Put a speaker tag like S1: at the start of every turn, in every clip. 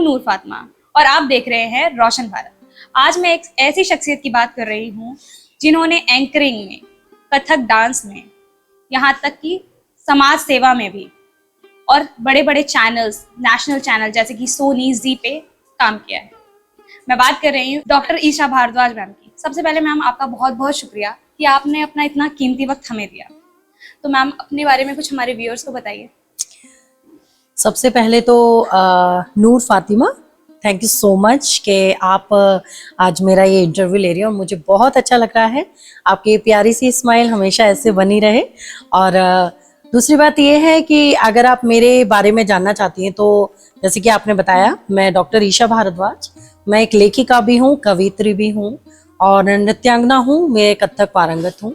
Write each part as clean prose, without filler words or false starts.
S1: हूँ नूर फातिमा और आप देख रहे हैं रोशन भारत। आज मैं एक ऐसी शख्सियत की बात कर रही हूँ जिन्होंने एंकरिंग में, कथक डांस में, यहाँ तक कि समाज सेवा में भी और बड़े बड़े चैनल्स, नेशनल चैनल जैसे कि सोनी, जी पे काम किया है। मैं बात कर रही हूँ डॉक्टर ईशा भारद्वाज मैम की। सबसे पहले मैम आपका बहुत बहुत शुक्रिया कि आपने अपना इतना कीमती वक्त हमें दिया। तो मैम अपने बारे में कुछ हमारे व्यूअर्स को बताइए।
S2: सबसे पहले तो Noor Fatima, thank you so much कि आप आज मेरा ये इंटरव्यू ले रही हो। मुझे बहुत अच्छा लग रहा है। आपकी प्यारी सी स्माइल हमेशा ऐसे बनी रहे। और दूसरी बात ये है कि अगर आप मेरे बारे में जानना चाहती हैं तो जैसे कि आपने बताया, मैं डॉक्टर ईशा भारद्वाज, मैं एक लेखिका भी हूँ, कवित्री भी हूँ और नृत्यांगना हूँ, मैं कथक पारंगत हूँ।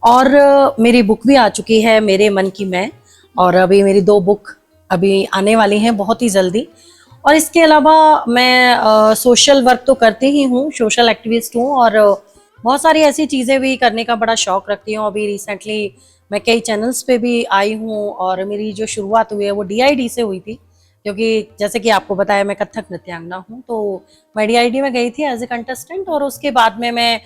S2: और मेरी बुक भी आ चुकी है, मेरे मन की मैं, और अभी मेरी 2 बुक अभी आने वाली हैं बहुत ही जल्दी। और इसके अलावा मैं सोशल वर्क तो करती ही हूँ, सोशल एक्टिविस्ट हूँ और बहुत सारी ऐसी चीज़ें भी करने का बड़ा शौक रखती हूँ। अभी रिसेंटली मैं कई चैनल्स पे भी आई हूँ और मेरी जो शुरुआत हुई है वो DID से हुई थी, क्योंकि जैसे कि आपको बताया मैं कथक नृत्यांगना हूँ, तो मैं DID में गई थी एज ए कंटेस्टेंट। और उसके बाद में मैं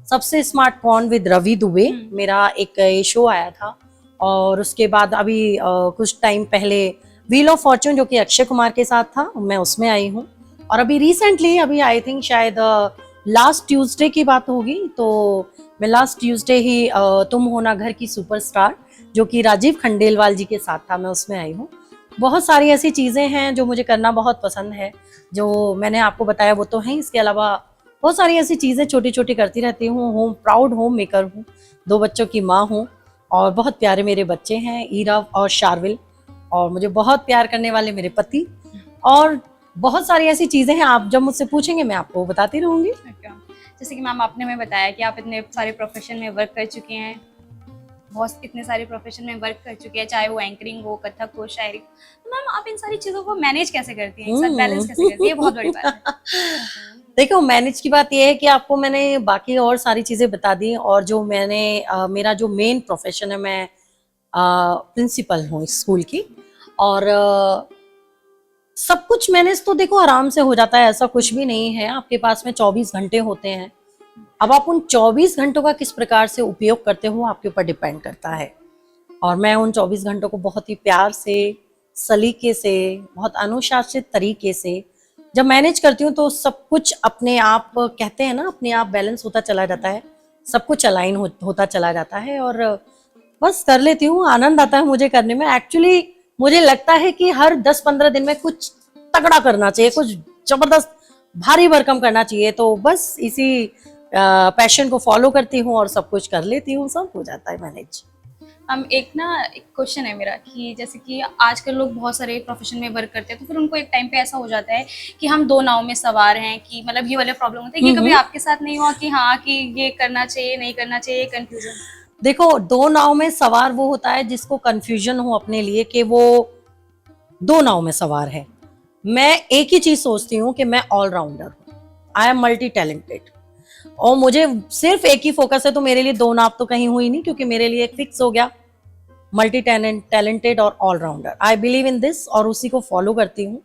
S2: सबसे smart corn with Ravi Dubey, मेरा एक शो आया था। और उसके बाद अभी कुछ टाइम पहले व्हील ऑफ फॉर्च्यून, जो कि अक्षय कुमार के साथ था, मैं उसमें आई हूँ। और अभी रिसेंटली, अभी आई थिंक शायद लास्ट ट्यूसडे की बात होगी, तो मैं लास्ट ट्यूसडे ही तुम हो ना घर की सुपरस्टार, जो कि राजीव खंडेलवाल जी के साथ था, मैं उसमें आई हूँ। बहुत सारी ऐसी चीज़ें हैं जो मुझे करना बहुत पसंद है, जो मैंने आपको बताया वो तो है। इसके अलावा बहुत सारी ऐसी चीज़ें छोटी छोटी करती रहती हूँ। होम प्राउड होम मेकर हूँ, 2 बच्चों की माँ हूँ और बहुत प्यारे मेरे बच्चे हैं, ईरा और शार्विल, और मुझे बहुत प्यार करने वाले मेरे पति, और बहुत सारी ऐसी चीज़ें हैं। आप जब मुझसे पूछेंगे मैं आपको बताती रहूँगी।
S1: जैसे कि मैम आपने हमें बताया कि आप इतने सारे प्रोफेशन में वर्क कर चुके हैं, बहुत इतने सारे प्रोफेशन में वर्क कर चुके हैं, चाहे वो एंकरिंग हो, कथक हो, शायरी। तो मैम आप इन सारी चीज़ों को मैनेज कैसे करती हैं, एक साथ बैलेंस कैसे करती हैं? ये बहुत बड़ी बात है।
S2: देखो, मैनेज की बात यह है कि आपको मैंने बाकी और सारी चीज़ें बता दी, और जो मैंने मेरा जो मेन प्रोफेशन है, मैं प्रिंसिपल हूँ इस स्कूल की। और सब कुछ मैनेज तो देखो आराम से हो जाता है, ऐसा कुछ भी नहीं है। आपके पास में 24 घंटे होते हैं। अब आप उन 24 घंटों का किस प्रकार से उपयोग करते हो आपके ऊपर डिपेंड करता है। और मैं उन 24 घंटों को बहुत ही प्यार से, सलीके से, बहुत अनुशासित तरीके से जब मैनेज करती हूँ, तो सब कुछ अपने आप, कहते हैं ना, अपने आप बैलेंस होता चला जाता है, सब कुछ अलाइन होता चला जाता है। और बस कर लेती हूँ, आनंद आता है मुझे करने में। एक्चुअली मुझे लगता है कि हर 10-15 दिन में कुछ तगड़ा करना चाहिए, कुछ जबरदस्त भारी भरकम करना चाहिए। तो बस इसी पैशन को फॉलो करती हूँ और सब कुछ कर लेती हूँ, सब हो जाता है मैनेज।
S1: हम एक क्वेश्चन है मेरा कि जैसे कि आजकल लोग बहुत सारे प्रोफेशन में वर्क करते हैं, तो फिर उनको एक टाइम पे ऐसा हो जाता है कि हम 2 नाव में सवार हैं, कि मतलब ये वाले प्रॉब्लम होते हैं। ये कभी आपके साथ नहीं हुआ कि हाँ, कि ये करना चाहिए, नहीं करना चाहिए, कंफ्यूजन?
S2: देखो, 2 नाव में सवार वो होता है जिसको कंफ्यूजन हो अपने लिए कि वो 2 नाव में सवार है। मैं एक ही चीज सोचती हूँ कि मैं ऑलराउंडर हूँ, आई एम मल्टी टैलेंटेड, और मुझे सिर्फ एक ही फोकस है। तो मेरे लिए 2 नाव तो कहीं हुई नहीं, क्योंकि मेरे लिए एक फिक्स हो गया, मल्टी टैलेंटेड और allrounder. I believe in this और उसी को फॉलो करती हूँ।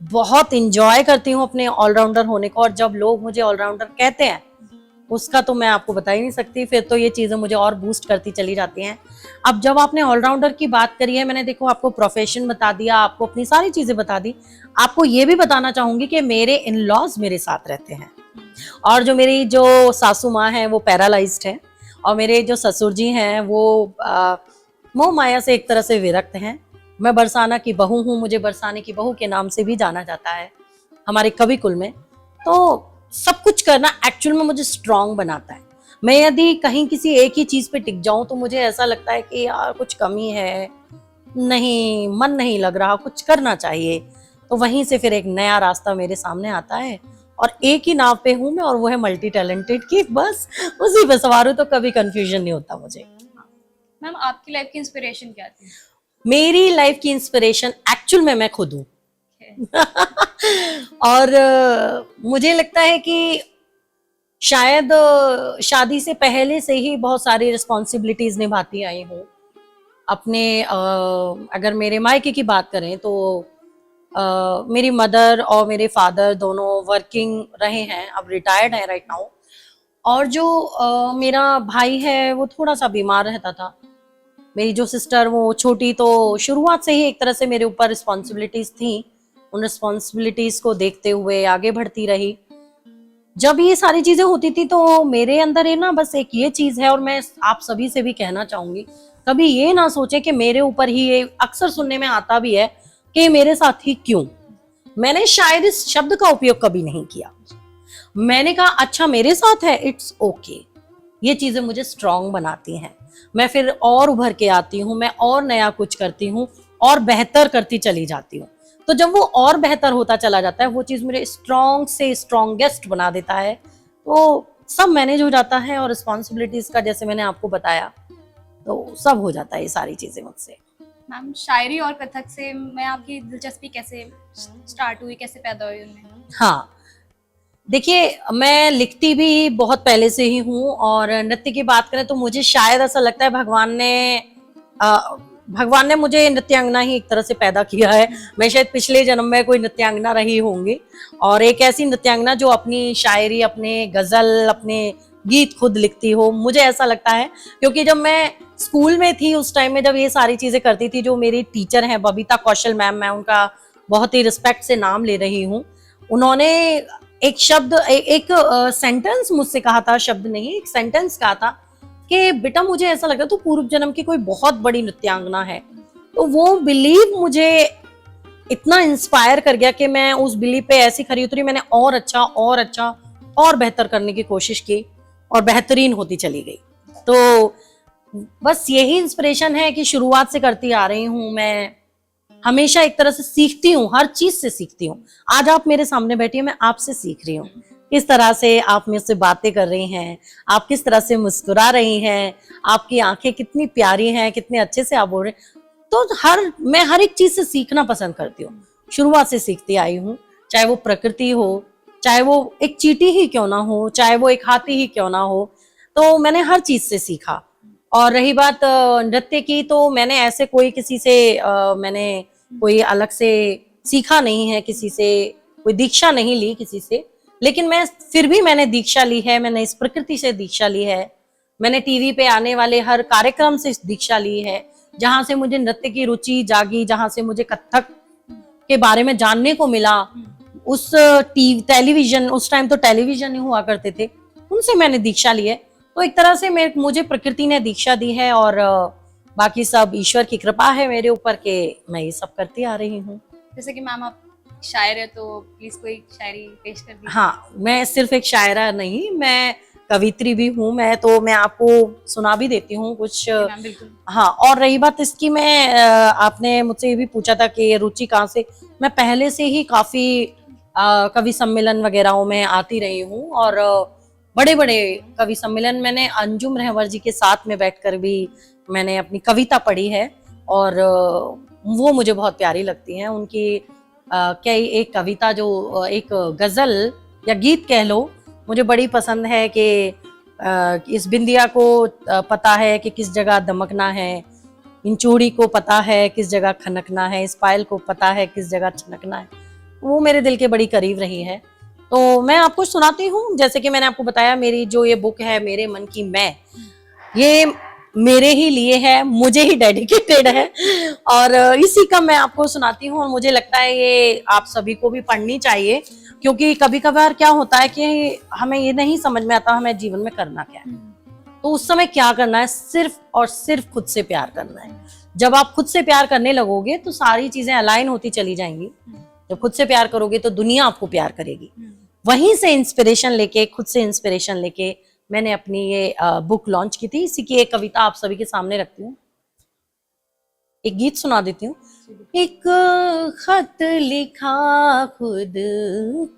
S2: बहुत इंजॉय करती हूँ अपने ऑलराउंडर होने को, और जब लोग मुझे ऑलराउंडर कहते हैं उसका तो मैं आपको बता ही नहीं सकती। फिर तो ये चीज़ें मुझे और बूस्ट करती चली जाती हैं। अब जब आपने ऑलराउंडर की बात करी है, मैंने देखो आपको प्रोफेशन बता दिया, आपको अपनी सारी चीज़ें बता दी। आपको ये भी बताना चाहूँगी कि मेरे इन लॉज मेरे साथ रहते हैं, और जो मेरी जो सासू माँ है वो पैरालाइज्ड है, और मेरे जो ससुर जी हैं वो मोह माया से एक तरह से विरक्त हैं। मैं बरसाना की बहू हूँ, मुझे बरसाने की बहू के नाम से भी जाना जाता है हमारे कवि कुल में। तो सब कुछ करना एक्चुअल में मुझे स्ट्रांग बनाता है। मैं यदि कहीं किसी एक ही चीज पे टिक जाऊं तो मुझे ऐसा लगता है कि यार कुछ कमी है, नहीं मन नहीं लग रहा, कुछ करना चाहिए। तो वहीं से फिर एक नया रास्ता मेरे सामने आता है, और एक ही नाव पे हूं मैं, और वो है मल्टी टैलेंटेड की। बस उसी पे सवार हूं, तो कभी कंफ्यूजन नहीं होता मुझे।
S1: मैम आपकी लाइफ की इंस्पिरेशन क्या थी?
S2: मेरी लाइफ की इंस्पिरेशन एक्चुअल में मैं खुद हूँ। और मुझे लगता है कि शायद शादी से पहले से ही बहुत सारी रिस्पॉन्सिबिलिटीज निभाती आई हूँ अपने। अगर मेरे मायके की बात करें तो मेरी मदर और मेरे फादर दोनों वर्किंग रहे हैं, अब रिटायर्ड है राइट नाउ। और जो मेरा भाई है वो थोड़ा सा बीमार रहता था। मेरी जो सिस्टर वो छोटी, तो शुरुआत से ही एक तरह से मेरे ऊपर रिस्पॉन्सिबिलिटीज थी। उन रिस्पॉन्सिबिलिटीज को देखते हुए आगे बढ़ती रही। जब ये सारी चीजें होती थी तो मेरे अंदर ये ना बस एक ये चीज है, और मैं आप सभी से भी कहना चाहूंगी, कभी ये ना सोचे कि मेरे ऊपर ही, ये अक्सर सुनने में आता भी है कि मेरे साथ ही क्यों। मैंने शायद इस शब्द का उपयोग कभी नहीं किया। मैंने कहा अच्छा मेरे साथ है, इट्स ओके। ये चीजें मुझे स्ट्रांग बनाती हैं। मैं फिर और उभर के आती हूँ, मैं और नया कुछ करती हूँ और बेहतर करती चली जाती हूँ। तो जब वो और बेहतर होता चला जाता है, वो चीज मुझे स्ट्रांग से स्ट्रांगेस्ट बना देता है, तो सब मैनेज हो जाता है। और रिस्पॉन्सिबिलिटीज का जैसे मैंने आपको बताया, तो सब हो जाता है ये सारी चीजें मुझसे।
S1: मैम, शायरी और कथक से मैं आपकी दिलचस्पी कैसे स्टार्ट हुई, कैसे पैदा हुई उनमें?
S2: हाँ, देखिए मैं लिखती भी बहुत पहले से ही हूँ, और नृत्य की बात करें तो मुझे शायद ऐसा लगता है भगवान ने मुझे नृत्यांगना ही एक तरह से पैदा किया है। मैं शायद पिछले जन्म में कोई नृत्यांगना रही होंगी, और एक ऐसी नृत्यांगना जो अपनी शायरी, अपने गजल, अपने गीत खुद लिखती हो। मुझे ऐसा लगता है, क्योंकि जब मैं स्कूल में थी उस टाइम में जब ये सारी चीजें करती थी, जो मेरी टीचर हैं बबीता कौशल मैम, मैं उनका बहुत ही रिस्पेक्ट से नाम ले रही हूँ। उन्होंने एक शब्द, एक सेंटेंस मुझसे कहा था, शब्द नहीं, एक सेंटेंस कहा था कि बेटा मुझे ऐसा लग रहा है तू पूर्व जन्म की कोई बहुत बड़ी नृत्यांगना है। तो वो बिलीव मुझे इतना इंस्पायर कर गया कि मैं उस बिलीव पे ऐसी खरी उतरी। मैंने और अच्छा और अच्छा और बेहतर करने की कोशिश की, और बेहतरीन होती चली गई। तो बस यही इंस्पिरेशन है कि शुरुआत से करती आ रही हूँ। मैं हमेशा एक तरह से सीखती हूँ, हर चीज से सीखती हूँ। आज आप मेरे सामने बैठी हैं, मैं आपसे सीख रही हूँ। किस तरह से आप मुझसे बातें कर रही हैं, आप किस तरह से मुस्कुरा रही हैं, आपकी आंखें कितनी प्यारी हैं, कितने अच्छे से आप बोल रहे हैं। तो मैं हर एक चीज से सीखना पसंद करती हूँ। शुरुआत से सीखती आई हूँ, चाहे वो प्रकृति हो, चाहे वो एक चींटी ही क्यों ना हो, चाहे वो एक हाथी ही क्यों ना हो। तो मैंने हर चीज से सीखा। और रही बात नृत्य की, तो मैंने ऐसे कोई किसी से मैंने कोई अलग से सीखा नहीं है, किसी से कोई दीक्षा नहीं ली किसी से। लेकिन मैं फिर भी मैंने दीक्षा ली है, मैंने इस प्रकृति से दीक्षा ली है। मैंने टीवी पे आने वाले हर कार्यक्रम से दीक्षा ली है, जहां से मुझे नृत्य की रुचि जागी, जहां से मुझे कथक के बारे में जानने को मिला। उस टेलीविजन, उस टाइम तो टेलीविजन ही हुआ करते थे, उनसे मैंने दीक्षा ली है। तो एक तरह से मुझे प्रकृति ने दीक्षा दी है, और बाकी सब ईश्वर की कृपा है मेरे ऊपर के मैं ये सब करती आ रही हूँ।
S1: जैसे कि मैम आप शायर है, तो प्लीज कोई शायरी पेश कर दीजिए।
S2: हाँ, मैं सिर्फ एक शायरा नहीं, मैं कवित्री भी हूँ। मैं आपको सुना भी देती हूँ कुछ।
S1: मैम बिल्कुल।
S2: हाँ, और रही बात इसकी, मैं आपने मुझसे ये भी पूछा था कि ये रुचि कहाँ से। मैं पहले से ही काफी कवि सम्मेलन वगैरह में आती रही हूँ, और बड़े बड़े कवि सम्मेलन मैंने अंजुम रहवर जी के साथ में बैठकर भी मैंने अपनी कविता पढ़ी है, और वो मुझे बहुत प्यारी लगती है। उनकी क्या एक कविता जो एक गजल या गीत कह लो, मुझे बड़ी पसंद है कि इस बिंदिया को पता है कि किस जगह दमकना है, इन चूड़ी को पता है किस जगह खनकना है, इस पायल को पता है किस जगह छनकना है। वो मेरे दिल के बड़ी करीब रही है। तो मैं आपको सुनाती हूँ। जैसे कि मैंने आपको बताया, मेरी जो ये बुक है मेरे मन की मैं, ये मेरे ही लिए है, मुझे ही डेडिकेटेड है, और इसी का मैं आपको सुनाती हूँ। और मुझे लगता है ये आप सभी को भी पढ़नी चाहिए, क्योंकि कभी कभार क्या होता है कि हमें ये नहीं समझ में आता हमें जीवन में करना क्या है। तो उस समय क्या करना है, सिर्फ और सिर्फ खुद से प्यार करना है। जब आप खुद से प्यार करने लगोगे तो सारी चीजें अलाइन होती चली जाएंगी। जब खुद से प्यार करोगे तो दुनिया आपको प्यार करेगी। वहीं से इंस्पिरेशन लेके, खुद से इंस्पिरेशन लेके मैंने अपनी ये बुक लॉन्च की थी। इसी की एक कविता आप सभी के सामने रखती हूँ, एक गीत सुना देती हूँ। एक खत लिखा खुद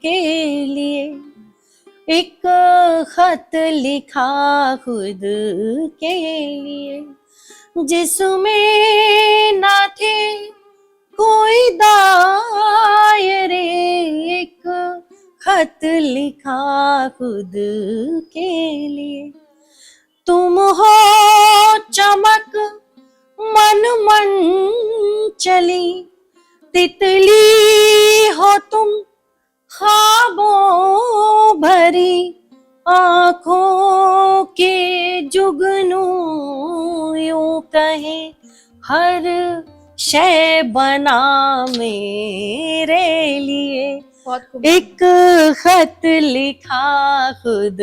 S2: के लिए, एक खत लिखा खुद के लिए, जिसमें ना थे कोई दायरे, एक खत लिखा खुद के लिए। तुम हो चमक मन मन चली, तितली हो तुम ख्वाबों भरी आंखों के जुगनू, यूं कहे हर शय बना मेरे लिए,
S1: बहुत खूब।
S2: एक खत लिखा खुद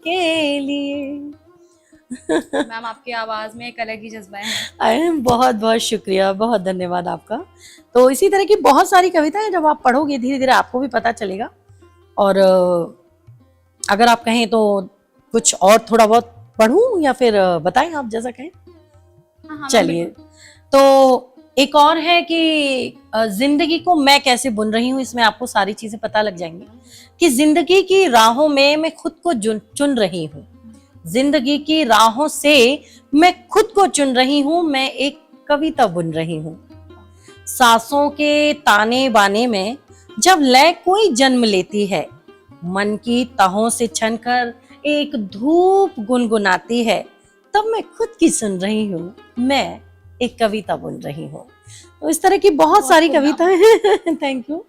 S2: के लिए।
S1: मैम आपकी आवाज में एक अलग ही जज्बा है।
S2: अरे बहुत बहुत शुक्रिया, बहुत धन्यवाद आपका। तो इसी तरह की बहुत सारी कविताएं जब आप पढ़ोगे धीरे धीरे आपको भी पता चलेगा। और अगर आप कहें तो कुछ और थोड़ा बहुत पढ़ूं या फिर बताएं, आप जैसा कहें।
S1: हाँ, मैम,
S2: चलिए, तो एक और है कि जिंदगी को मैं कैसे बुन रही हूँ, इसमें आपको सारी चीजें पता लग जाएंगी कि जिंदगी की राहों में मैं खुद को चुन रही हूँ, जिंदगी की राहों से मैं खुद को चुन रही हूँ, मैं एक कविता बुन रही हूँ। सांसों के ताने बाने में जब लय कोई जन्म लेती है, मन की तहों से छनकर एक धूप गुनगुनाती है, तब मैं खुद की सुन रही हूँ, मैं एक कविता बुन रही हूँ। तो इस तरह की बहुत सारी कविताएं हैं। Thank you.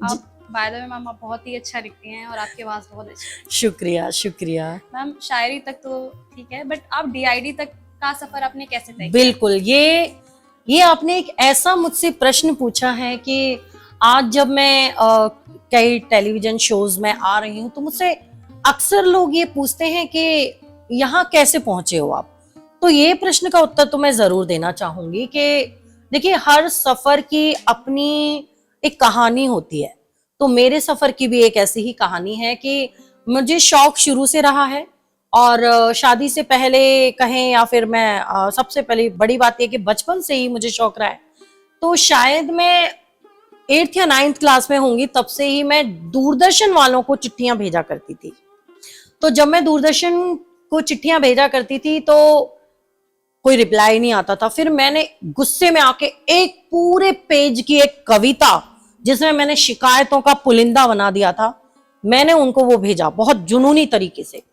S1: आप बाय द वे मैम आप बहुत ही अच्छा लिखती हैं और आपकी आवाज बहुत अच्छी है।
S2: शुक्रिया शुक्रिया।
S1: मैम शायरी तक तो ठीक है, बट आप डीआईडी तक का सफर आपने कैसे तय किया?
S2: बिल्कुल, ये आपने एक ऐसा मुझसे प्रश्न पूछा है कि आज जब मैं कई टेलीविजन शोज में आ रही हूँ तो मुझसे अक्सर लोग ये पूछते हैं कि यहाँ कैसे पहुंचे हो आप। तो ये प्रश्न का उत्तर तो मैं जरूर देना चाहूंगी कि देखिए, हर सफर की अपनी एक कहानी होती है। तो मेरे सफर की भी एक ऐसी ही कहानी है कि मुझे शौक शुरू से रहा है, और शादी से पहले कहें या फिर मैं सबसे पहले बड़ी बात यह कि बचपन से ही मुझे शौक रहा है। तो शायद मैं 8th या 9th क्लास में होंगी, तब से ही मैं दूरदर्शन वालों को चिट्ठियां भेजा करती थी। तो जब मैं दूरदर्शन को चिट्ठियां भेजा करती थी तो कोई रिप्लाई नहीं आता था। फिर मैंने गुस्से में आके एक पूरे पेज की एक कविता, जिसमें मैंने शिकायतों का पुलिंदा बना दिया था, मैंने उनको वो भेजा बहुत जुनूनी तरीके से।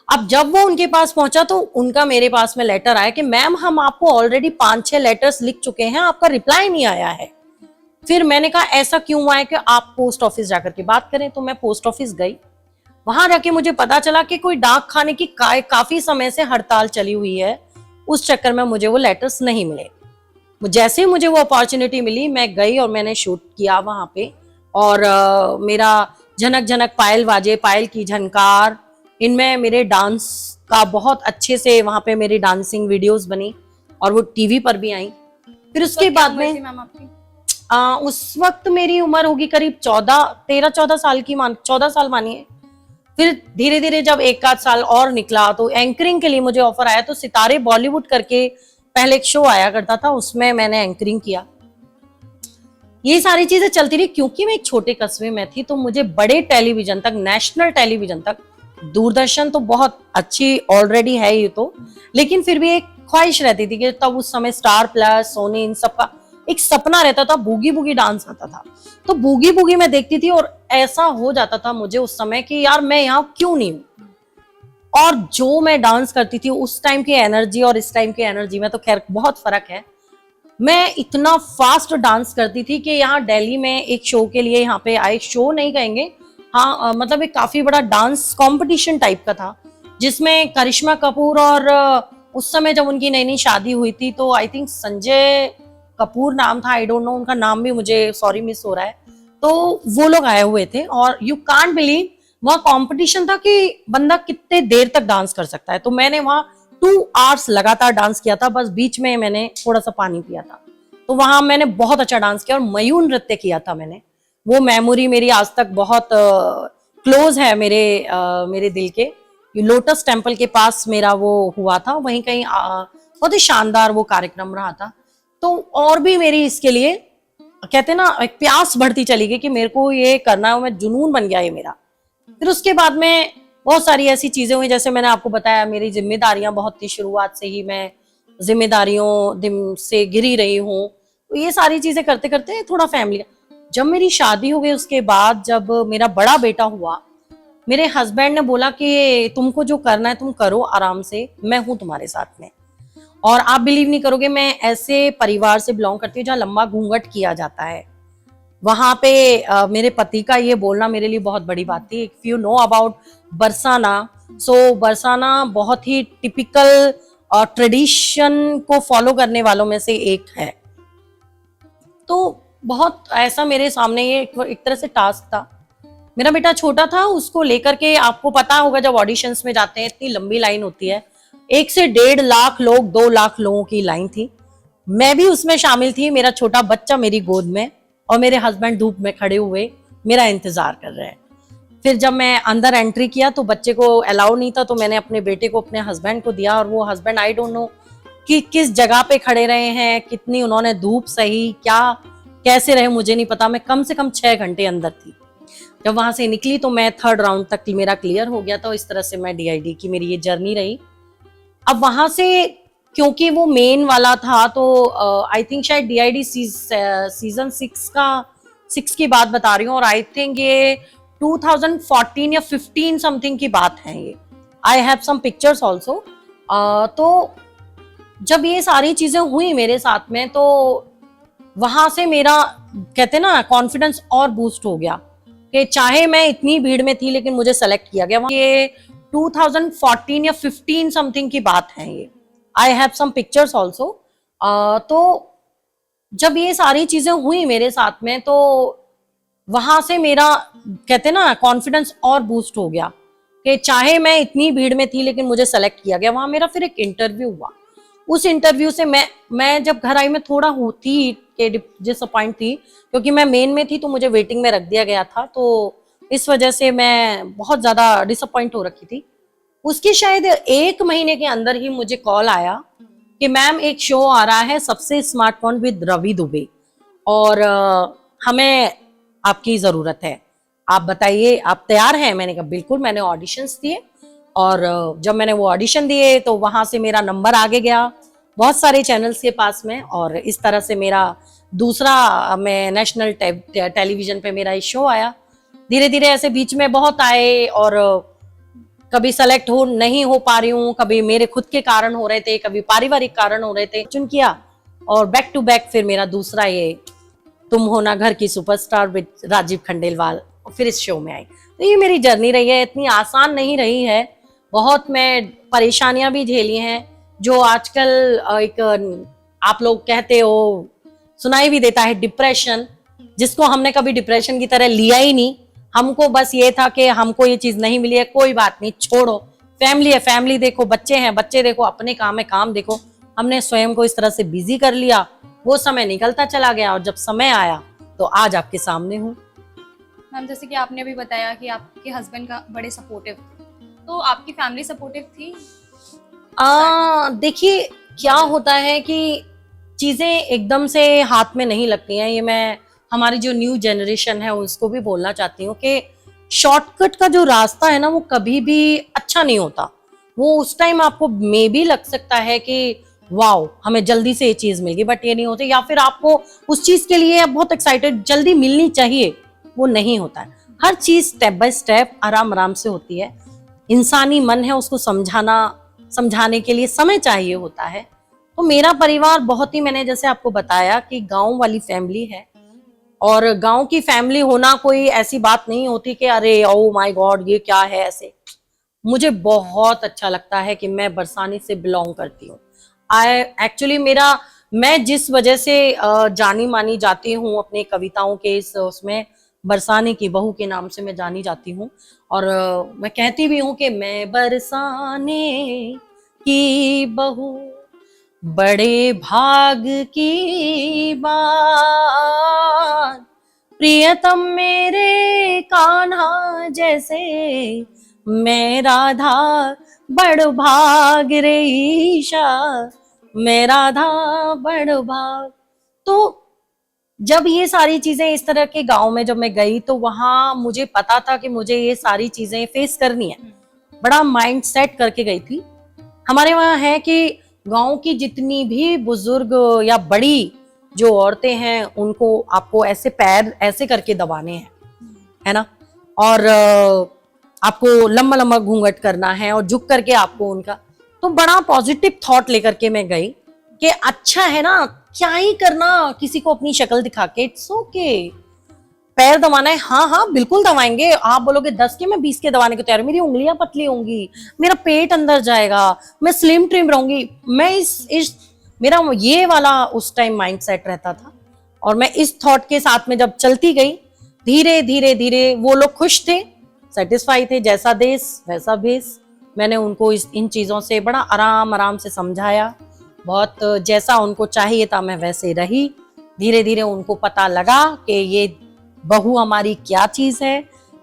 S2: अब जब वो उनके पास पहुंचा तो उनका मेरे पास में लेटर आया कि मैम हम आपको ऑलरेडी 5-6 लेटर्स लिख चुके हैं, आपका रिप्लाई नहीं आया है। फिर मैंने कहा ऐसा क्यों हुआ है कि आप पोस्ट ऑफिस जाकर के बात करें। तो मैं पोस्ट ऑफिस गई, वहां जाके मुझे पता चला कि कोई डाक खाने की काफी समय से हड़ताल चली हुई है, उस चक्कर में मुझे वो लेटर्स नहीं मिले। जैसे ही मुझे वो अपॉर्चुनिटी मिली, मैं गई और मैंने शूट किया वहां पे। और मेरा झनक झनक पायल बाजे, पायल की झनकार, इनमें मेरे डांस का बहुत अच्छे से वहां पे मेरी डांसिंग वीडियोस बनी और वो टीवी पर भी आई। फिर उसके बाद में
S1: मैम आपकी
S2: उस वक्त मेरी उम्र होगी करीब 13-14 साल की, 14 साल मानिए। फिर धीरे धीरे जब एक आध साल और निकला तो एंकरिंग के लिए मुझे ऑफर आया। तो सितारे बॉलीवुड करके पहले एक शो आया करता था, उसमें मैंने एंकरिंग किया। ये सारी चीजें चलती रही। क्योंकि मैं एक छोटे कस्बे में थी तो मुझे बड़े टेलीविजन तक, नेशनल टेलीविजन तक, दूरदर्शन तो बहुत अच्छी ऑलरेडी है ये तो, लेकिन फिर भी एक ख्वाहिश रहती थी कि तब उस समय स्टार प्लस, सोनी, इन सब का एक सपना रहता था। बूगी बूगी डांस आता था, तो बूगी बूगी मैं देखती थी और ऐसा हो जाता था मुझे उस समय कि यार मैं यहाँ क्यों नहीं हूँ। और जो मैं डांस करती थी उस टाइम की एनर्जी और इस टाइम की एनर्जी में तो खैर बहुत फर्क है। मैं इतना फास्ट डांस करती थी कि यहाँ दिल्ली में एक शो के लिए, यहाँ पे आए, शो नहीं कहेंगे, हाँ मतलब एक काफी बड़ा डांस कंपटीशन टाइप का था, जिसमें करिश्मा कपूर और उस समय जब उनकी नई नई शादी हुई थी तो आई थिंक संजय कपूर नाम था, आई डोंट नो, उनका नाम भी मुझे सॉरी मिस हो रहा है। तो वो लोग आए हुए थे और यू कांट बिलीव वहाँ कंपटीशन था कि बंदा कितने देर तक डांस कर सकता है। तो मैंने वहाँ 2 आवर्स लगातार डांस किया था, बस बीच में मैंने थोड़ा सा पानी पिया था। तो वहां मैंने बहुत अच्छा डांस किया और मयूर नृत्य किया था मैंने। वो मेमोरी मेरी आज तक बहुत क्लोज है मेरे दिल के। लोटस टेम्पल के पास मेरा वो हुआ था, वहीं कहीं बहुत ही शानदार वो कार्यक्रम रहा था। तो और भी मेरी इसके लिए कहते ना एक प्यास बढ़ती चली गई कि मेरे को ये करना है, मैं जुनून बन गया ये मेरा। फिर उसके बाद में बहुत सारी ऐसी चीजें हुई, जैसे मैंने आपको बताया मेरी जिम्मेदारियां बहुत थी, शुरुआत से ही मैं जिम्मेदारियों से घिरी रही हूँ। तो ये सारी चीजें करते करते थोड़ा फैमिली, जब मेरी शादी हो गई उसके बाद जब मेरा बड़ा बेटा हुआ, मेरे हस्बैंड ने बोला कि तुमको जो करना है तुम करो आराम से, मैं हूं तुम्हारे साथ में। और आप बिलीव नहीं करोगे, मैं ऐसे परिवार से बिलोंग करती हूँ जहाँ लंबा घूंघट किया जाता है। वहां पे मेरे पति का ये बोलना मेरे लिए बहुत बड़ी बात थी। If you know about Barsana, so Barsana बहुत ही टिपिकल ट्रेडिशन को फॉलो करने वालों में से एक है। तो बहुत ऐसा मेरे सामने ये एक तरह से टास्क था। मेरा बेटा छोटा था, उसको लेकर के, आपको पता होगा जब ऑडिशंस में जाते हैं इतनी लंबी लाइन होती है, 1 से 1.5 लाख लोग, 2 लाख लोगों की लाइन थी। मैं भी उसमें शामिल थी, मेरा छोटा बच्चा मेरी गोद में और मेरे हस्बैंड धूप में खड़े हुए मेरा इंतजार कर रहे हैं। फिर जब मैं अंदर एंट्री किया तो बच्चे को अलाउ नहीं था, तो मैंने अपने बेटे को अपने हस्बैंड को दिया, और वो हस्बैंड आई डोंट नो कि किस जगह पे खड़े रहे हैं, कितनी उन्होंने धूप सही, क्या कैसे रहे मुझे नहीं पता। मैं कम से कम 6 घंटे अंदर थी। जब वहां से निकली तो मैं 3rd राउंड तक मेरा क्लियर हो गया था। इस तरह से मैं DID की मेरी ये जर्नी रही। अब वहां से क्योंकि वो मेन वाला था तो आई थिंक शायद DID सीजन 6 की बात बता रही हूँ, और आई थिंक ये 2014 या 15 समथिंग की बात है ये। I have some pictures also. तो जब ये सारी चीजें हुई मेरे साथ में, तो वहां से मेरा, कहते ना, कॉन्फिडेंस और बूस्ट हो गया कि चाहे मैं इतनी भीड़ में थी लेकिन मुझे सेलेक्ट किया गया। ये 2014 या 15 समथिंग की बात है ये। I have some pictures also. तो जब ये सारी चीजें हुई मेरे साथ में, तो वहां से मेरा, कहते ना, कॉन्फिडेंस और बूस्ट हो गया कि चाहे मैं इतनी भीड़ में थी लेकिन मुझे सेलेक्ट किया गया। वहां मेरा फिर एक इंटरव्यू हुआ। उस इंटरव्यू से मैं जब घर आई, मैं थोड़ा होती कि डिसअपॉइंट थी, क्योंकि मैं मेन में थी तो मुझे वेटिंग में रख दिया गया था, तो इस वजह से मैं बहुत ज्यादा डिसअपॉइंट हो रखी थी। उसकी शायद 1 महीने के अंदर ही मुझे कॉल आया कि मैम एक शो आ रहा है, सबसे स्मार्टफोन विद रवि दुबे, और हमें आपकी जरूरत है, आप बताइए आप तैयार हैं। मैंने कहा बिल्कुल। मैंने ऑडिशंस दिए, और जब मैंने वो ऑडिशन दिए तो वहां से मेरा नंबर आगे गया बहुत सारे चैनल्स के पास में, और इस तरह से मेरा दूसरा, मैं नेशनल टेलीविजन पे मेरा शो आया। धीरे धीरे ऐसे बीच में बहुत आए, और कभी सेलेक्ट नहीं हो पा रही हूँ, कभी मेरे खुद के कारण हो रहे थे, कभी पारिवारिक कारण हो रहे थे, चुन किया, और बैक टू बैक फिर मेरा दूसरा ये तुम हो ना घर की सुपरस्टार विद राजीव खंडेलवाल, फिर इस शो में आई। तो ये मेरी जर्नी रही है, इतनी आसान नहीं रही है, बहुत मैं परेशानियां भी झेली हैं, जो आजकल एक आप लोग कहते हो, सुनाई भी देता है, डिप्रेशन, जिसको हमने कभी डिप्रेशन की तरह लिया ही नहीं। हमको बस ये था कि हमको ये चीज नहीं मिली है, कोई बात नहीं, छोड़ो, फैमिली है, फैमिली देखो, बच्चे हैं, बच्चे देखो, अपने काम है, काम देखो। हमने स्वयं को इस तरह से बिजी कर लिया, वो समय निकलता चला गया, और जब समय आया तो आज आपके सामने हूँ।
S1: मैम, जैसे कि आपने अभी बताया कि आपके हस्बैंड का बड़े सपोर्टिव थे, तो आपकी फैमिली सपोर्टिव थी?
S2: देखिए क्या होता है कि चीजें एकदम से हाथ में नहीं लगती हैं। ये मैं हमारी जो न्यू जनरेशन है उसको भी बोलना चाहती हूँ कि शॉर्टकट का जो रास्ता है ना, वो कभी भी अच्छा नहीं होता। वो उस टाइम आपको मे भी लग सकता है कि वाओ हमें जल्दी से ये चीज मिल गई, बट ये नहीं होती। या फिर आपको उस चीज के लिए आप बहुत एक्साइटेड, जल्दी मिलनी चाहिए, वो नहीं होता है। हर चीज स्टेप बाय स्टेप, आराम आराम से होती है। इंसानी मन है, उसको समझाने के लिए समय चाहिए होता है। तो मेरा परिवार बहुत ही, मैंने जैसे आपको बताया कि गांव वाली फैमिली है, और गांव की फैमिली होना कोई ऐसी बात नहीं होती कि अरे ओ माय गॉड ये क्या है ऐसे। मुझे बहुत अच्छा लगता है कि मैं बरसानी से बिलोंग करती हूँ। एक्चुअली मैं जिस वजह से जानी मानी जाती हूँ अपने कविताओं के उसमें, बरसाने की बहू के नाम से मैं जानी जाती हूँ। और मैं कहती भी हूँ कि मैं बरसाने की बहू, बड़े भाग की बात, प्रियतम मेरे कान्हा जैसे, मैं राधा बड़ भाग रे ईशा, मैं राधा बड़ भाग। तो जब ये सारी चीजें इस तरह के गांव में जब मैं गई, तो वहां मुझे पता था कि मुझे ये सारी चीजें फेस करनी है। बड़ा माइंड सेट करके गई थी। हमारे वहां है कि गांव की जितनी भी बुजुर्ग या बड़ी जो औरतें हैं, उनको आपको ऐसे पैर ऐसे करके दबाने हैं, है ना, और आपको लंबा लंबा घूंघट करना है, और झुक करके आपको उनका। तो बड़ा पॉजिटिव थॉट लेकर के मैं गई कि अच्छा है ना, क्या ही करना किसी को अपनी शक्ल दिखा के, इट्स ओके। पैर दबाना है, हाँ हाँ बिल्कुल दबाएंगे। आप बोलोगे 10 के, मैं 20 के दबाने को तैयार। मेरी उंगलियां पतली होंगी, मेरा पेट अंदर जाएगा, मैं स्लिम ट्रिम रहूंगी। मैं इस मेरा ये वाला उस टाइम माइंड सेट रहता था। और मैं इस थॉट के साथ में जब चलती गई, धीरे धीरे धीरे वो लोग खुश थे, सेटिस्फाई थे। जैसा देश वैसा भेस। मैंने उनको इन चीजों से बड़ा आराम आराम से समझाया। बहुत जैसा उनको चाहिए था मैं वैसे रही। धीरे धीरे उनको पता लगा कि ये बहू हमारी क्या चीज है,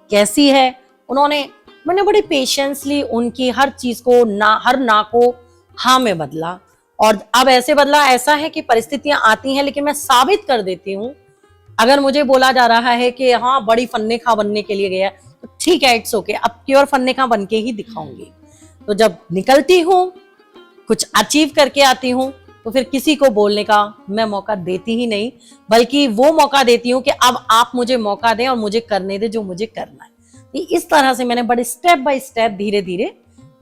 S2: कैसी है। मैंने बड़ी पेशेंसली उनकी हर चीज को हर ना को हाँ में बदला। और अब ऐसे बदला, ऐसा है कि परिस्थितियां आती हैं लेकिन मैं साबित कर देती हूँ। अगर मुझे बोला जा रहा है कि हाँ बड़ी फन्ने खा बनने के लिए गया, तो ठीक है, इट्स ओके, अब प्योर फन्ने खा बन के ही दिखाऊंगी। तो जब निकलती हूँ, कुछ अचीव करके आती हूँ, तो फिर किसी को बोलने का मैं मौका देती ही नहीं, बल्कि वो मौका देती हूँ कि अब आप मुझे मौका दें और मुझे करने दें जो मुझे करना है। इस तरह से मैंने बड़े स्टेप बाय स्टेप धीरे धीरे,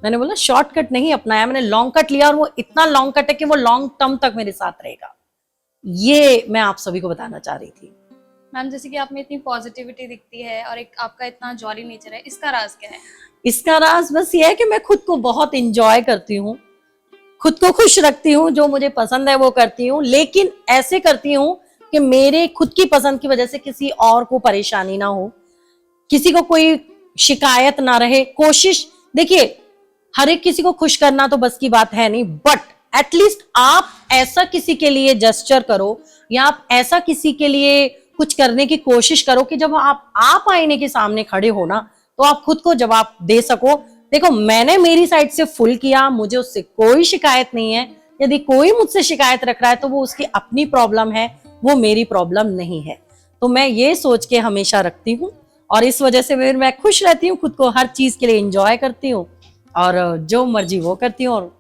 S2: मैंने बोला शॉर्टकट नहीं अपनाया, मैंने लॉन्ग कट लिया। और वो इतना लॉन्ग कट है कि वो लॉन्ग टर्म तक मेरे साथ रहेगा। ये मैं आप सभी को बताना चाह रही थी।
S1: मैम, जैसे कि आप में इतनी पॉजिटिविटी दिखती है और एक आपका इतना जॉली नेचर है, इसका राज क्या है?
S2: इसका राज बस ये है कि मैं खुद को बहुत इंजॉय करती हूँ, खुद को खुश रखती हूँ, जो मुझे पसंद है वो करती हूँ, लेकिन ऐसे करती हूँ कि मेरे खुद की पसंद की वजह से किसी और को परेशानी ना हो, किसी को कोई शिकायत ना रहे। कोशिश, देखिए हर एक किसी को खुश करना तो बस की बात है नहीं, बट एटलीस्ट आप ऐसा किसी के लिए जेस्चर करो या आप ऐसा किसी के लिए कुछ करने की कोशिश करो कि जब आप आईने के सामने खड़े हो ना, तो आप खुद को जवाब दे सको। देखो, मैंने मेरी साइड से फुल किया, मुझे उससे कोई शिकायत नहीं है। यदि कोई मुझसे शिकायत रख रहा है तो वो उसकी अपनी प्रॉब्लम है, वो मेरी प्रॉब्लम नहीं है। तो मैं ये सोच के हमेशा रखती हूँ और इस वजह से फिर मैं खुश रहती हूँ, खुद को हर चीज के लिए एंजॉय करती हूँ और जो मर्जी वो करती हूँ। और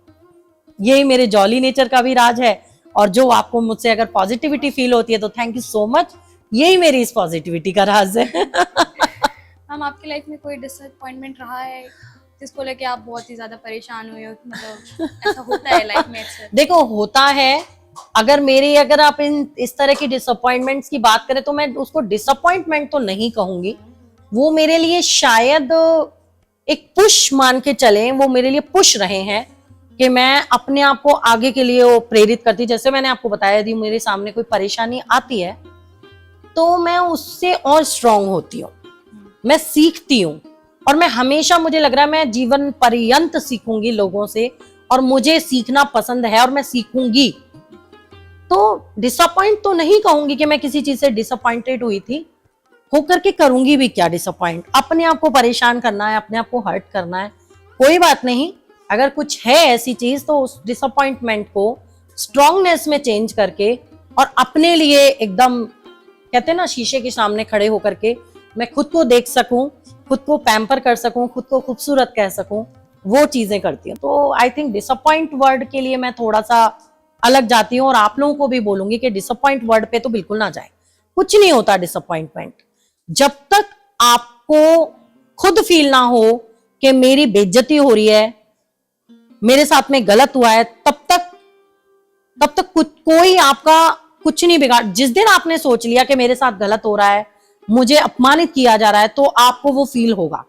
S2: यही मेरे जॉली नेचर का भी राज है। और जो आपको मुझसे अगर पॉजिटिविटी फील होती है तो थैंक यू सो मच, यही मेरी इस पॉजिटिविटी का राज है।
S1: मैम, आपकी लाइफ में कोई डिसअपॉइंटमेंट रहा है जिसको लेके आप बहुत ही ज्यादा परेशान हुए हो? मतलब ऐसा होता है लाइफ में अक्सर।
S2: देखो, होता है। अगर आप इस तरह की डिसअपॉइंटमेंट्स की बात करें तो मैं उसको डिसअपॉइंटमेंट तो नहीं कहूंगी। वो मेरे लिए शायद एक पुश मान के चलें, वो मेरे लिए पुश रहे हैं कि मैं अपने आप को आगे के लिए वो प्रेरित करती। जैसे मैंने आपको बताया, यदि मेरे सामने कोई परेशानी आती है तो मैं उससे और स्ट्रांग होती हूँ, मैं सीखती हूँ। और मैं हमेशा, मुझे लग रहा है मैं जीवन पर्यंत सीखूंगी लोगों से, और मुझे सीखना पसंद है और मैं सीखूंगी। तो डिसअपॉइंट तो नहीं कहूंगी कि मैं किसी चीज से डिसअपॉइंटेड हुई थी, होकर के करूंगी भी क्या डिसअपॉइंट। अपने आप को परेशान करना है, अपने आप को हर्ट करना है, कोई बात नहीं। अगर कुछ है ऐसी चीज तो उस डिसअपॉइंटमेंट को स्ट्रांगनेस में चेंज करके और अपने लिए एकदम, कहते हैं ना, शीशे के सामने खड़े होकर के मैं खुद को देख सकूं, खुद को पैम्पर कर सकूं, खुद को खूबसूरत कह सकूं, वो चीजें करती हूँ। तो आई थिंक डिसअपॉइंट वर्ड के लिए मैं थोड़ा सा अलग जाती हूँ और आप लोगों को भी बोलूंगी कि डिसअपॉइंट वर्ड पे तो बिल्कुल ना जाए। कुछ नहीं होता डिसअपॉइंटमेंट, जब तक आपको खुद फील ना हो कि मेरी बेइज्जती हो रही है, मेरे साथ में गलत हुआ है, तब तक कोई आपका कुछ नहीं बिगाड़। जिस दिन आपने सोच लिया कि मेरे साथ गलत हो रहा है, मुझे अपमानित किया जा रहा है, तो आपको वो फील होगा।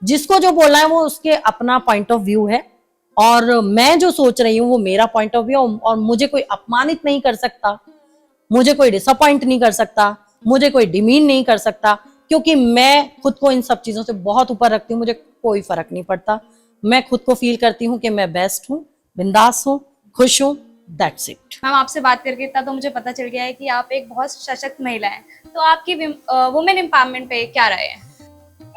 S2: जिसको जो बोलना है वो उसके अपना पॉइंट ऑफ व्यू है, और मैं जो सोच रही हूँ वो मेरा पॉइंट ऑफ व्यू। और मुझे कोई अपमानित नहीं कर सकता, मुझे कोई डिसअपॉइंट नहीं कर सकता, मुझे कोई डिमीन नहीं कर सकता, क्योंकि मैं खुद को इन सब चीजों से बहुत ऊपर रखती हूँ। मुझे कोई फर्क नहीं पड़ता, मैं खुद को फील करती हूँ कि मैं बेस्ट हूँ, बिंदास हूँ, खुश हूँ, दैट्स इट।
S1: मैम, आपसे बात करके इतना तो मुझे पता चल गया है कि आप एक बहुत सशक्त महिला हैं। तो आपकी वुमेन एम्पावरमेंट पे क्या राय है?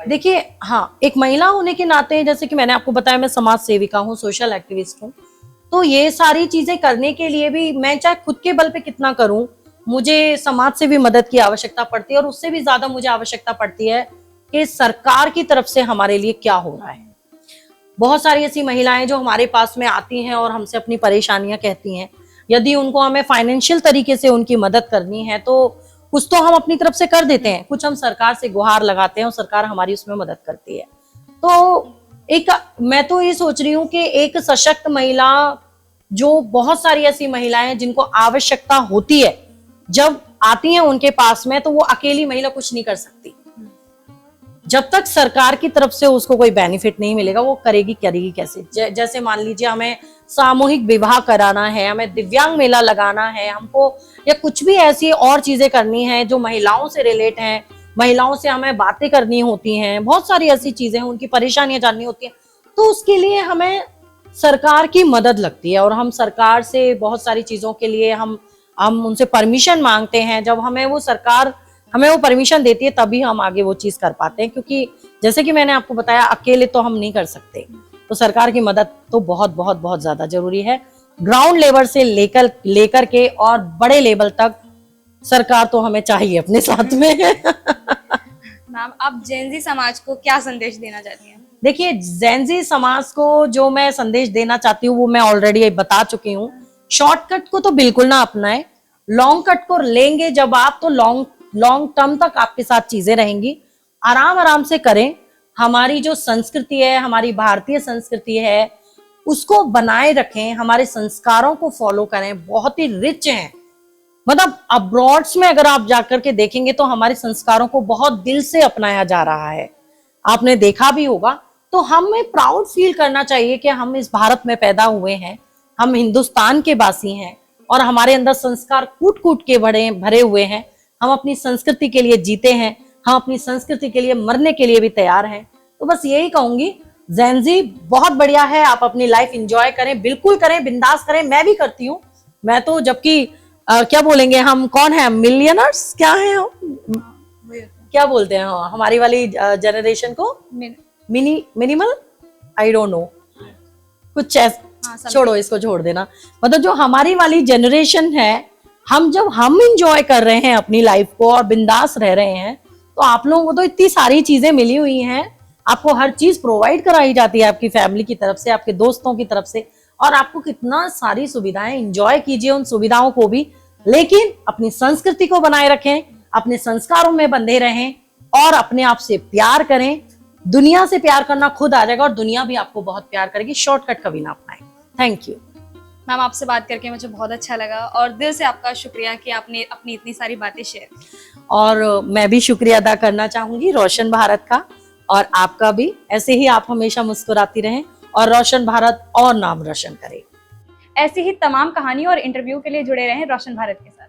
S2: देखिए, हाँ, एक महिला होने के नाते, जैसे कि मैंने आपको बताया, मैं समाज सेविका हूँ, सोशल एक्टिविस्ट हूँ। तो ये सारी चीजें करने के लिए भी मैं चाहे खुद के बल पे कितना करूं, मुझे समाज से भी मदद की आवश्यकता पड़ती है, और उससे भी ज्यादा मुझे आवश्यकता पड़ती है कि सरकार की तरफ से हमारे लिए क्या हो रहा है। बहुत सारी ऐसी महिलाएं जो हमारे पास में आती हैं और हमसे अपनी परेशानियां कहती हैं। यदि उनको हमें फाइनेंशियल तरीके से उनकी मदद करनी है तो कुछ तो हम अपनी तरफ से कर देते हैं, कुछ हम सरकार से गुहार लगाते हैं और सरकार हमारी उसमें मदद करती है। तो एक, मैं तो ये सोच रही हूँ कि एक सशक्त महिला, जो बहुत सारी ऐसी महिलाएं हैं जिनको आवश्यकता होती है, जब आती हैं उनके पास में, तो वो अकेली महिला कुछ नहीं कर सकती। जब तक सरकार की तरफ से उसको कोई बेनिफिट नहीं मिलेगा, वो करेगी कैसे। जैसे मान लीजिए हमें सामूहिक विवाह कराना है, हमें दिव्यांग मेला लगाना है हमको, या कुछ भी ऐसी और चीजें करनी है जो महिलाओं से रिलेट हैं, महिलाओं से हमें बातें करनी होती हैं, बहुत सारी ऐसी चीजें हैं, उनकी परेशानियां जाननी होती हैं, तो उसके लिए हमें सरकार की मदद लगती है। और हम सरकार से बहुत सारी चीजों के लिए हम उनसे परमिशन मांगते हैं। जब सरकार हमें वो परमिशन देती है, तभी हम आगे वो चीज कर पाते हैं, क्योंकि जैसे कि मैंने आपको बताया, अकेले तो हम नहीं कर सकते। तो सरकार की मदद तो बहुत बहुत बहुत ज्यादा जरूरी है। ग्राउंड लेवल से लेकर के और बड़े लेवल तक सरकार तो हमें चाहिए अपने साथ में।
S1: मैम, आप जेनजी समाज को क्या संदेश देना चाहती हैं?
S2: देखिए, जेनजी समाज को जो मैं संदेश देना चाहती हूँ वो मैं ऑलरेडी बता चुकी हूँ। शॉर्टकट को तो बिल्कुल ना अपनाएं, लॉन्ग कट को लेंगे जब आप, तो लॉन्ग टर्म तक आपके साथ चीजें रहेंगी। आराम आराम से करें। हमारी जो संस्कृति है, हमारी भारतीय संस्कृति है, उसको बनाए रखें, हमारे संस्कारों को फॉलो करें, बहुत ही रिच हैं। मतलब अब्रॉड्स में अगर आप जाकर के देखेंगे तो हमारे संस्कारों को बहुत दिल से अपनाया जा रहा है, आपने देखा भी होगा। तो हमें प्राउड फील करना चाहिए कि हम इस भारत में पैदा हुए हैं, हम हिंदुस्तान के वासी हैं, और हमारे अंदर संस्कार कूट कूट के भरे हुए हैं। हम अपनी संस्कृति के लिए जीते हैं, हम अपनी संस्कृति के लिए मरने के लिए भी तैयार हैं। तो बस यही कहूंगी, जेनजी बहुत बढ़िया है, आप अपनी लाइफ एंजॉय करें, बिल्कुल करें, बिंदास करें। मैं भी करती हूँ। मैं तो, जबकि क्या बोलेंगे, हम कौन है, मिलियनर्स क्या है हम, क्या बोलते हैं हमारी वाली जनरेशन को, मिनिमल, आई डोंट नो, कुछ छोड़ो, इसको छोड़ देना। मतलब जो हमारी वाली जनरेशन है, जब हम इंजॉय कर रहे हैं अपनी लाइफ को और बिंदास रह रहे हैं, तो आप लोगों को तो इतनी सारी चीजें मिली हुई हैं, आपको हर चीज प्रोवाइड कराई जाती है आपकी फैमिली की तरफ से, आपके दोस्तों की तरफ से, और आपको कितना सारी सुविधाएं, एंजॉय कीजिए उन सुविधाओं को भी, लेकिन अपनी संस्कृति को बनाए रखें, अपने संस्कारों में बंधे रहें, और अपने आप से प्यार करें। दुनिया से प्यार करना खुद आ जाएगा, और दुनिया भी आपको बहुत प्यार करेगी। शॉर्टकट कभी ना अपनाएं। थैंक यू
S1: मैम, आपसे बात करके मुझे बहुत अच्छा लगा, और दिल से आपका शुक्रिया कि आपने अपनी इतनी सारी बातें शेयर की।
S2: और मैं भी शुक्रिया अदा करना चाहूंगी रोशन भारत का, और आपका भी। ऐसे ही आप हमेशा मुस्कुराती रहें और रोशन भारत और नाम रोशन करें।
S1: ऐसी ही तमाम कहानी और इंटरव्यू के लिए जुड़े रहें रोशन भारत के साथ।